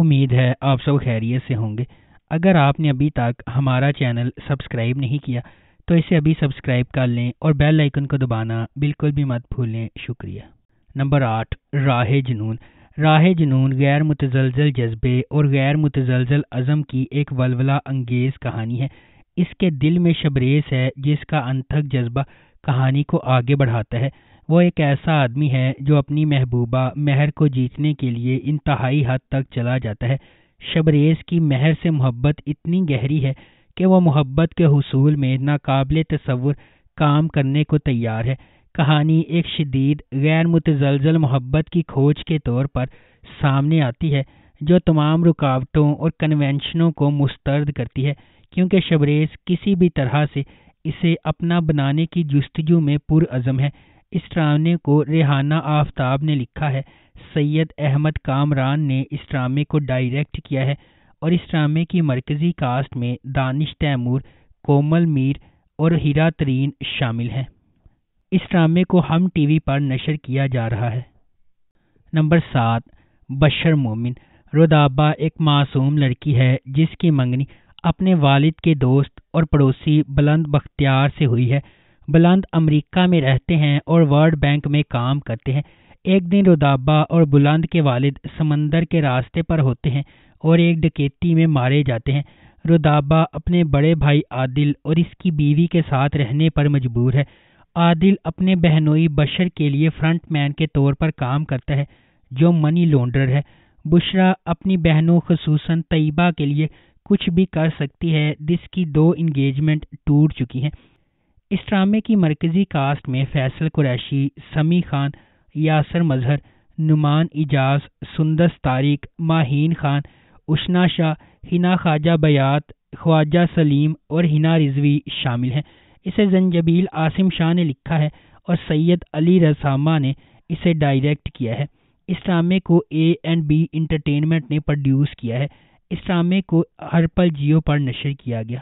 امید ہے آپ سب خیریت سے ہوں گے۔ اگر آپ نے ابھی تک ہمارا چینل سبسکرائب نہیں کیا تو اسے ابھی سبسکرائب کر لیں اور بیل آئیکن کو دبانا بالکل بھی مت بھولیں۔ شکریہ۔ نمبر 8، راہ جنون۔ راہ جنون غیر متزلزل جذبے اور غیر متزلزل عزم کی ایک ولولہ انگیز کہانی ہے۔ اس کے دل میں شبریز ہے جس کا انتھک جذبہ کہانی کو آگے بڑھاتا ہے۔ وہ ایک ایسا آدمی ہے جو اپنی محبوبہ مہر کو جیتنے کے لیے انتہائی حد تک چلا جاتا ہے۔ شبریز کی مہر سے محبت اتنی گہری ہے کہ وہ محبت کے حصول میں ناقابل تصور کام کرنے کو تیار ہے۔ کہانی ایک شدید غیر متزلزل محبت کی کھوج کے طور پر سامنے آتی ہے جو تمام رکاوٹوں اور کنونشنوں کو مسترد کرتی ہے، کیونکہ شبریز کسی بھی طرح سے اسے اپنا بنانے کی جستجو میں پرعزم ہے۔ اس ڈرامے کو ریحانہ آفتاب نے لکھا ہے۔ سید احمد کامران نے اس ڈرامے کو ڈائریکٹ کیا ہے اور اس ڈرامے کی مرکزی کاسٹ میں دانش تیمور، کومل میر اور ہیرا ترین شامل ہیں۔ اس ڈرامے کو ہم ٹی وی پر نشر کیا جا رہا ہے۔ نمبر 7، بشر مومن۔ رودابہ ایک معصوم لڑکی ہے جس کی منگنی اپنے والد کے دوست اور پڑوسی بلند بختیار سے ہوئی ہے۔ بلند امریکہ میں رہتے ہیں اور ورلڈ بینک میں کام کرتے ہیں۔ ایک دن رودابہ اور بلند کے والد سمندر کے راستے پر ہوتے ہیں اور ایک ڈکیتی میں مارے جاتے ہیں۔ رودابہ اپنے بڑے بھائی عادل اور اس کی بیوی کے ساتھ رہنے پر مجبور ہے۔ عادل اپنے بہنوئی بشر کے لیے فرنٹ مین کے طور پر کام کرتا ہے جو منی لانڈرر ہے۔ بشرا اپنی بہنوں خصوصاً طیبہ کے لیے کچھ بھی کر سکتی ہے جس کی 2 انگیجمنٹ ٹوٹ چکی ہیں۔ اس ڈرامے کی مرکزی کاسٹ میں فیصل قریشی، سمیع خان، یاسر مظہر، نعمان اجاز، سندس طارق، ماہین خان، اشنا شاہ، ہنا خواجہ بیات، خواجہ سلیم اور ہنا رضوی شامل ہیں۔ اسے زنجبیل عاصم شاہ نے لکھا ہے اور سید علی رسامہ نے اسے ڈائریکٹ کیا ہے۔ اس ڈرامے کو A&B انٹرٹینمنٹ نے پروڈیوس کیا ہے۔ اس ڈرامے کو ہرپل جیو پر نشر کیا گیا۔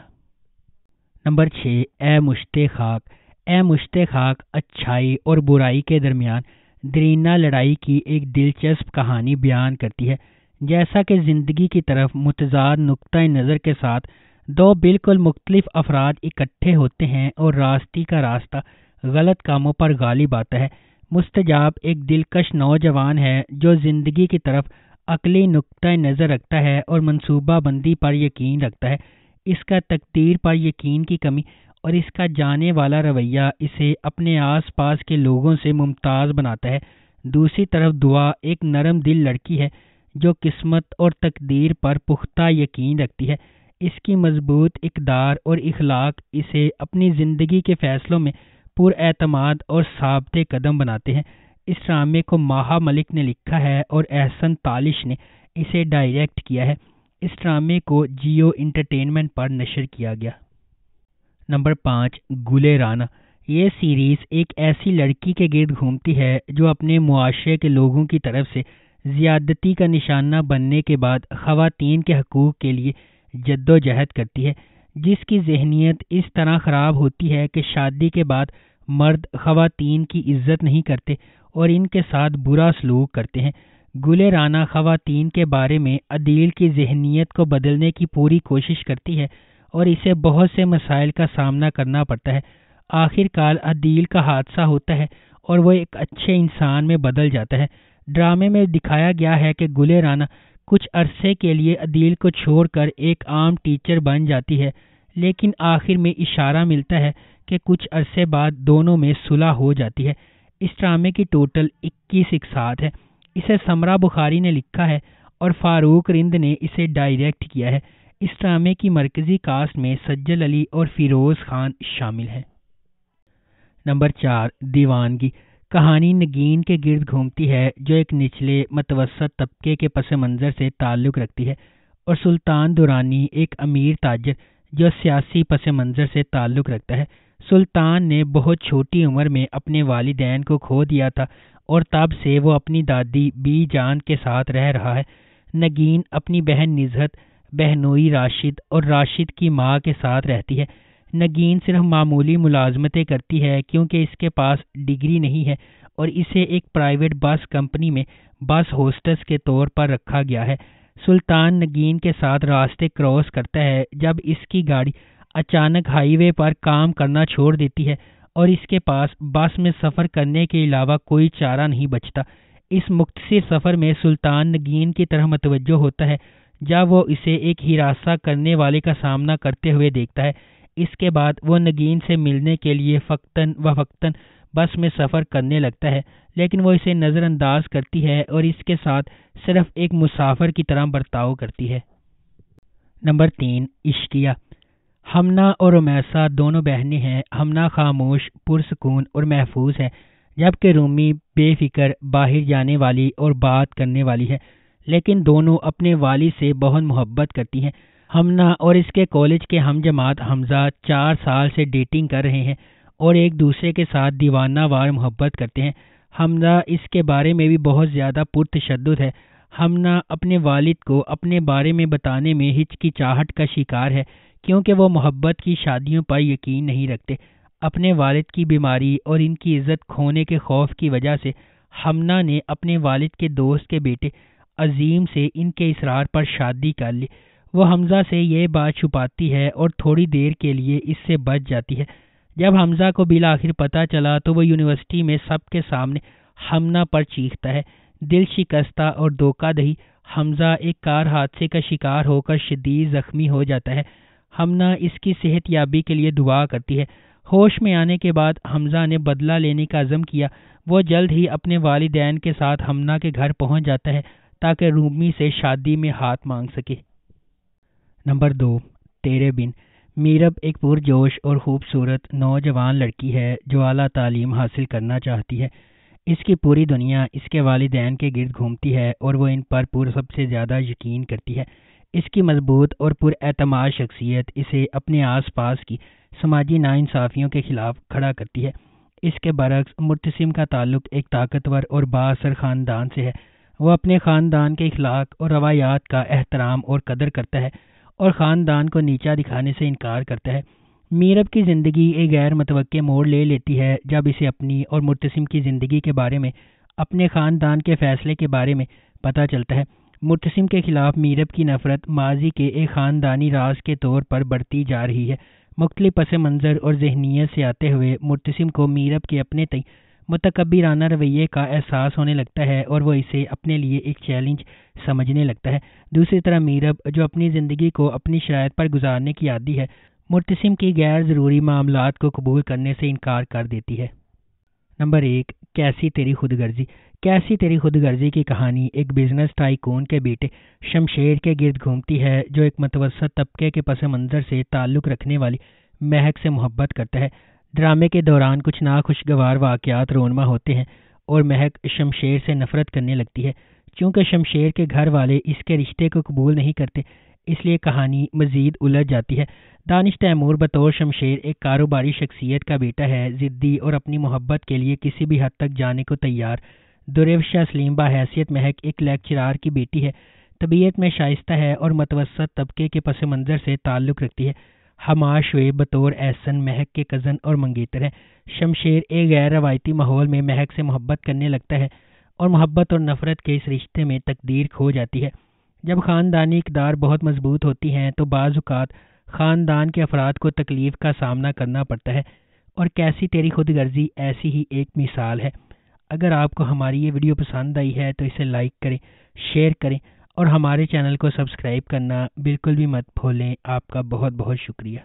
نمبر 6، اے مشت خاک۔ اے مشت خاک اچھائی اور برائی کے درمیان دیرینہ لڑائی کی ایک دلچسپ کہانی بیان کرتی ہے۔ جیسا کہ زندگی کی طرف متضاد نقطۂ نظر کے ساتھ 2 بالکل مختلف افراد اکٹھے ہوتے ہیں اور راستی کا راستہ غلط کاموں پر غالب آتا ہے۔ مستجاب ایک دلکش نوجوان ہے جو زندگی کی طرف عقلی نقطۂ نظر رکھتا ہے اور منصوبہ بندی پر یقین رکھتا ہے۔ اس کا تقدیر پر یقین کی کمی اور اس کا جانے والا رویہ اسے اپنے آس پاس کے لوگوں سے ممتاز بناتا ہے۔ دوسری طرف دعا ایک نرم دل لڑکی ہے جو قسمت اور تقدیر پر پختہ یقین رکھتی ہے۔ اس کی مضبوط اقدار اور اخلاق اسے اپنی زندگی کے فیصلوں میں پر اعتماد اور ثابت قدم بناتے ہیں۔ اس ڈرامے کو ماہا ملک نے لکھا ہے اور احسن تالش نے اسے ڈائریکٹ کیا ہے۔ اس ڈرامے کو جیو انٹرٹینمنٹ پر نشر کیا گیا۔ نمبر 5، گلے رانا۔ یہ سیریز ایک ایسی لڑکی کے گرد گھومتی ہے جو اپنے معاشرے کے لوگوں کی طرف سے زیادتی کا نشانہ بننے کے بعد خواتین کے حقوق کے لیے جدوجہد کرتی ہے، جس کی ذہنیت اس طرح خراب ہوتی ہے کہ شادی کے بعد مرد خواتین کی عزت نہیں کرتے اور ان کے ساتھ برا سلوک کرتے ہیں۔ گلے رانا خواتین کے بارے میں عدیل کی ذہنیت کو بدلنے کی پوری کوشش کرتی ہے اور اسے بہت سے مسائل کا سامنا کرنا پڑتا ہے۔ آخر کار عدیل کا حادثہ ہوتا ہے اور وہ ایک اچھے انسان میں بدل جاتا ہے۔ ڈرامے میں دکھایا گیا ہے کہ گلے رانا کچھ عرصے کے لیے عدیل کو چھوڑ کر ایک عام ٹیچر بن جاتی ہے، لیکن آخر میں اشارہ ملتا ہے کہ کچھ عرصے بعد دونوں میں صلح ہو جاتی ہے۔ اس ڈرامے کی ٹوٹل 21 اقساط ہے۔ اسے سمرا بخاری نے لکھا ہے اور فاروق رند نے اسے ڈائریکٹ کیا ہے۔ اس ڈرامے کی مرکزی کاسٹ میں سجل علی اور فیروز خان شامل ہیں۔ نمبر 4، دیوانگی۔ کہانی نگین کے گرد گھومتی ہے جو ایک نچلے متوسط طبقے کے پس منظر سے تعلق رکھتی ہے، اور سلطان درانی ایک امیر تاجر جو سیاسی پس منظر سے تعلق رکھتا ہے۔ سلطان نے بہت چھوٹی عمر میں اپنے والدین کو کھو دیا تھا اور تب سے وہ اپنی دادی بی جان کے ساتھ رہ رہا ہے۔ نگین اپنی بہن نزہت، بہنوئی راشد اور راشد کی ماں کے ساتھ رہتی ہے۔ نگین صرف معمولی ملازمتیں کرتی ہے کیونکہ اس کے پاس ڈگری نہیں ہے اور اسے ایک پرائیویٹ بس کمپنی میں بس ہوسٹس کے طور پر رکھا گیا ہے۔ سلطان نگین کے ساتھ راستے کراس کرتا ہے جب اس کی گاڑی اچانک ہائی وے پر کام کرنا چھوڑ دیتی ہے اور اس کے پاس بس میں سفر کرنے کے علاوہ کوئی چارہ نہیں بچتا۔ اس مختصر سفر میں سلطان نگین کی طرف متوجہ ہوتا ہے جب وہ اسے ایک ہراساں کرنے والے کا سامنا کرتے ہوئے دیکھتا ہے۔ اس کے بعد وہ نگین سے ملنے کے لیے فقتاً فوقتاً بس میں سفر کرنے لگتا ہے، لیکن وہ اسے نظر انداز کرتی ہے اور اس کے ساتھ صرف ایک مسافر کی طرح برتاؤ کرتی ہے۔ نمبر 3، اشتیا۔ ہمنا اور رمیسا دونوں بہنیں ہیں۔ ہمنا خاموش، پرسکون اور محفوظ ہے، جبکہ رومی بے فکر، باہر جانے والی اور بات کرنے والی ہے، لیکن دونوں اپنے والد سے بہت محبت کرتی ہیں۔ ہمنا اور اس کے کالج کے ہم جماعت حمزہ 4 سال سے ڈیٹنگ کر رہے ہیں اور ایک دوسرے کے ساتھ دیوانہ وار محبت کرتے ہیں۔ حمزہ اس کے بارے میں بھی بہت زیادہ پرتشدد ہے۔ ہمنا اپنے والد کو اپنے بارے میں بتانے میں ہچکچاہٹ کا شکار ہے کیونکہ وہ محبت کی شادیوں پر یقین نہیں رکھتے۔ اپنے والد کی بیماری اور ان کی عزت کھونے کے خوف کی وجہ سے ہمنا نے اپنے والد کے دوست کے بیٹے عظیم سے ان کے اصرار پر شادی کر لی۔ وہ حمزہ سے یہ بات چھپاتی ہے اور تھوڑی دیر کے لیے اس سے بچ جاتی ہے۔ جب حمزہ کو بالآخر پتہ چلا تو وہ یونیورسٹی میں سب کے سامنے ہمنا پر چیختا ہے۔ دل شکستہ اور دھوکہ دہی حمزہ ایک کار حادثے کا شکار ہو کر شدید زخمی ہو جاتا ہے۔ ہمنا اس کی صحت یابی کے لیے دعا کرتی ہے۔ ہوش میں آنے کے بعد حمزہ نے بدلہ لینے کا عزم کیا۔ وہ جلد ہی اپنے والدین کے ساتھ ہمنا کے گھر پہنچ جاتا ہے تاکہ رومی سے شادی میں ہاتھ مانگ سکے۔ نمبر 2، تیرے بن۔ میرب ایک پرجوش اور خوبصورت نوجوان لڑکی ہے جو اعلیٰ تعلیم حاصل کرنا چاہتی ہے۔ اس کی پوری دنیا اس کے والدین کے گرد گھومتی ہے اور وہ ان پر سب سے زیادہ یقین کرتی ہے۔ اس کی مضبوط اور پراعتماد شخصیت اسے اپنے آس پاس کی سماجی ناانصافیوں کے خلاف کھڑا کرتی ہے۔ اس کے برعکس مرتسم کا تعلق ایک طاقتور اور بااثر خاندان سے ہے۔ وہ اپنے خاندان کے اخلاق اور روایات کا احترام اور قدر کرتا ہے اور خاندان کو نیچا دکھانے سے انکار کرتا ہے۔ میرب کی زندگی ایک غیر متوقع موڑ لے لیتی ہے جب اسے اپنی اور مرتسم کی زندگی کے بارے میں اپنے خاندان کے فیصلے کے بارے میں پتہ چلتا ہے۔ مرتسم کے خلاف میرب کی نفرت ماضی کے ایک خاندانی راز کے طور پر بڑھتی جا رہی ہے۔ مختلف پس منظر اور ذہنیت سے آتے ہوئے مرتسم کو میرب کے اپنے تئیں متکبرانہ رویے کا احساس ہونے لگتا ہے اور وہ اسے اپنے لیے ایک چیلنج سمجھنے لگتا ہے۔ دوسری طرف میرب جو اپنی زندگی کو اپنی شرائط پر گزارنے کی عادی ہے، مرتسم کی غیر ضروری معاملات کو قبول کرنے سے انکار کر دیتی ہے۔ نمبر 1، کیسی تیری خود غرضی۔ کیسی تیری خود غرضی کی کہانی ایک بزنس ٹائکون کے بیٹے شمشیر کے گرد گھومتی ہے جو ایک متوسط طبقے کے پس منظر سے تعلق رکھنے والی مہک سے محبت کرتا ہے۔ ڈرامے کے دوران کچھ ناخوشگوار واقعات رونما ہوتے ہیں اور مہک شمشیر سے نفرت کرنے لگتی ہے۔ چونکہ شمشیر کے گھر والے اس کے رشتے کو قبول نہیں کرتے، اس لیے کہانی مزید الجھ جاتی ہے۔ دانش تیمور بطور شمشیر ایک کاروباری شخصیت کا بیٹا ہے، ضدی اور اپنی محبت کے لیے کسی بھی حد تک جانے کو تیار۔ دریوشا سلیم بحیثیت مہک ایک لیکچرار کی بیٹی ہے، طبیعت میں شائستہ ہے اور متوسط طبقے کے پس منظر سے تعلق رکھتی ہے۔ حماد شعیب بطور احسن مہک کے کزن اور منگیتر ہے۔ شمشیر ایک غیر روایتی ماحول میں مہک سے محبت کرنے لگتا ہے اور محبت اور نفرت کے اس رشتے میں تقدیر کھو جاتی ہے۔ جب خاندانی اقدار بہت مضبوط ہوتی ہیں تو بعض اوقات خاندان کے افراد کو تکلیف کا سامنا کرنا پڑتا ہے، اور کیسی تیری خود غرضی ایسی ہی ایک مثال ہے۔ اگر آپ کو ہماری یہ ویڈیو پسند آئی ہے تو اسے لائک کریں، شیئر کریں اور ہمارے چینل کو سبسکرائب کرنا بالکل بھی مت بھولیں۔ آپ کا بہت بہت شکریہ۔